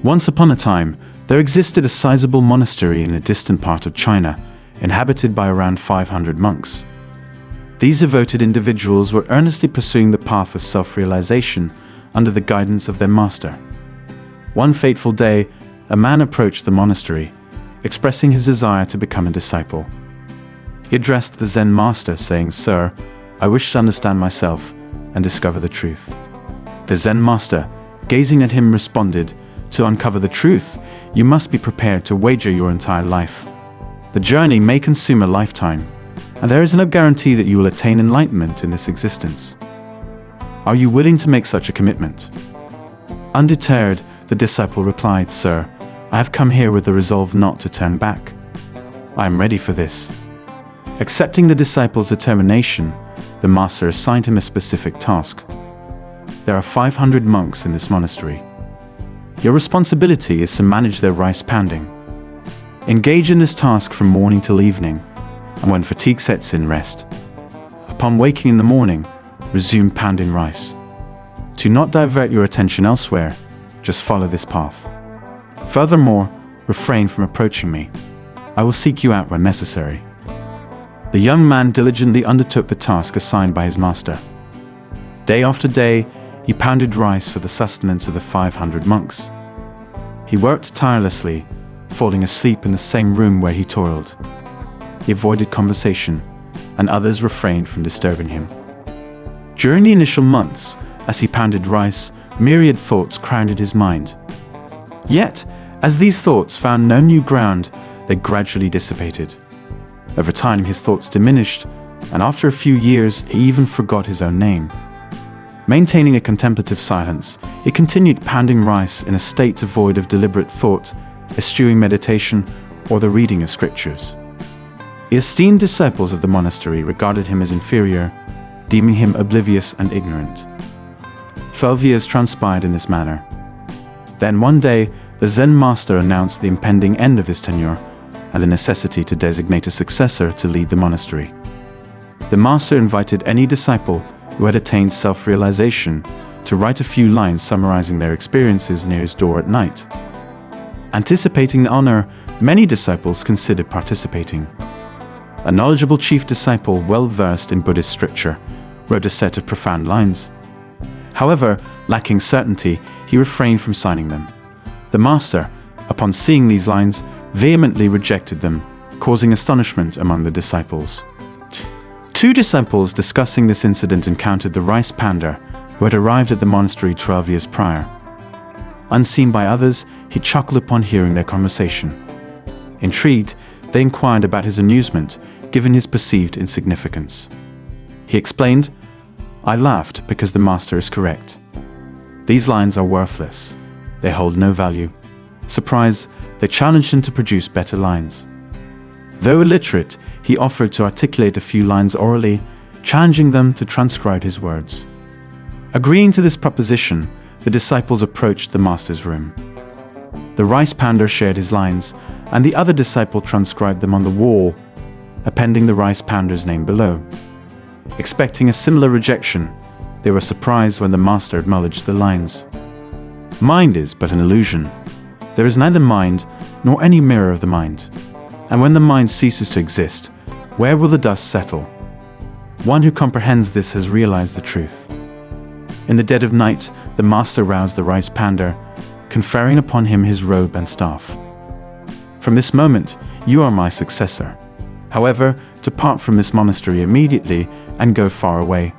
Once upon a time, there existed a sizable monastery in a distant part of China, inhabited by around 500 monks. These devoted individuals were earnestly pursuing the path of self-realization under the guidance of their master. One fateful day, a man approached the monastery, expressing his desire to become a disciple. He addressed the Zen master, saying, "Sir, I wish to understand myself and discover the truth." The Zen master, gazing at him, responded, "To uncover the truth, you must be prepared to wager your entire life. The journey may consume a lifetime, and there is no guarantee that you will attain enlightenment in this existence. Are you willing to make such a commitment?" Undeterred, the disciple replied, "Sir, I have come here with the resolve not to turn back. I am ready for this." Accepting the disciple's determination, the master assigned him a specific task. There are 500 monks in this monastery. Your responsibility is to manage their rice pounding. Engage in this task from morning till evening, and when fatigue sets in, rest. Upon waking in the morning, resume pounding rice. Do not divert your attention elsewhere, just follow this path. Furthermore, refrain from approaching me. I will seek you out when necessary. The young man diligently undertook the task assigned by his master. Day after day, he pounded rice for the sustenance of the 500 monks. He worked tirelessly, falling asleep in the same room where he toiled. He avoided conversation, and others refrained from disturbing him. During the initial months, as he pounded rice, myriad thoughts crowded his mind. Yet, as these thoughts found no new ground, they gradually dissipated. Over time, his thoughts diminished, and after a few years, he even forgot his own name. Maintaining a contemplative silence, he continued pounding rice in a state devoid of deliberate thought, eschewing meditation or the reading of scriptures. The esteemed disciples of the monastery regarded him as inferior, deeming him oblivious and ignorant. 12 years transpired in this manner. Then one day, the Zen master announced the impending end of his tenure and the necessity to designate a successor to lead the monastery. The master invited any disciple who had attained self-realization to write a few lines summarizing their experiences near his door at night. Anticipating the honor, many disciples considered participating. A knowledgeable chief disciple, well-versed in Buddhist scripture, wrote a set of profound lines. However, lacking certainty, he refrained from signing them. The master, upon seeing these lines, vehemently rejected them, causing astonishment among the disciples. Two disciples discussing this incident encountered the rice pounder, who had arrived at the monastery 12 years prior. Unseen by others, he chuckled upon hearing their conversation. Intrigued, they inquired about his amusement, given his perceived insignificance. He explained, "I laughed because the master is correct. These lines are worthless. They hold no value." Surprised, they challenged him to produce better lines. Though illiterate, he offered to articulate a few lines orally, challenging them to transcribe his words. Agreeing to this proposition, the disciples approached the master's room. The rice pounder shared his lines, and the other disciple transcribed them on the wall, appending the rice pounder's name below. Expecting a similar rejection, they were surprised when the master acknowledged the lines. "Mind is but an illusion. There is neither mind nor any mirror of the mind. And when the mind ceases to exist, where will the dust settle? One who comprehends this has realized the truth." In the dead of night, the master roused the rice pounder, conferring upon him his robe and staff. "From this moment, you are my successor. However, depart from this monastery immediately and go far away.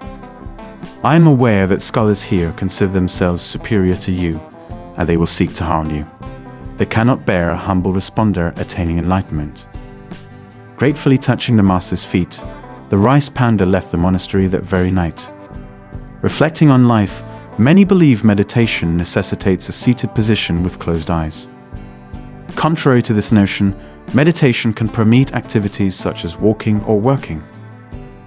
I am aware that scholars here consider themselves superior to you, and they will seek to harm you. They cannot bear a humble responder attaining enlightenment." Gratefully touching the master's feet, the rice pounder left the monastery that very night. Reflecting on life, many believe meditation necessitates a seated position with closed eyes. Contrary to this notion, meditation can permit activities such as walking or working.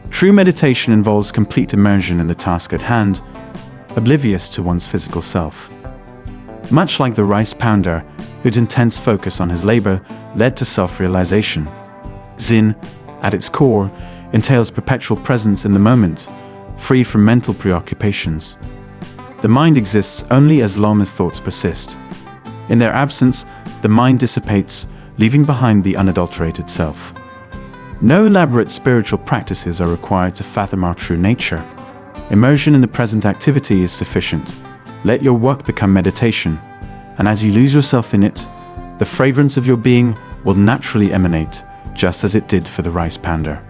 True meditation involves complete immersion in the task at hand, oblivious to one's physical self. Much like the rice pounder, whose intense focus on his labor led to self-realization, Zen, at its core, entails perpetual presence in the moment, free from mental preoccupations. The mind exists only as long as thoughts persist. In their absence, the mind dissipates, leaving behind the unadulterated self. No elaborate spiritual practices are required to fathom our true nature. Immersion in the present activity is sufficient. Let your work become meditation, and as you lose yourself in it, the fragrance of your being will naturally emanate, just as it did for the rice pander.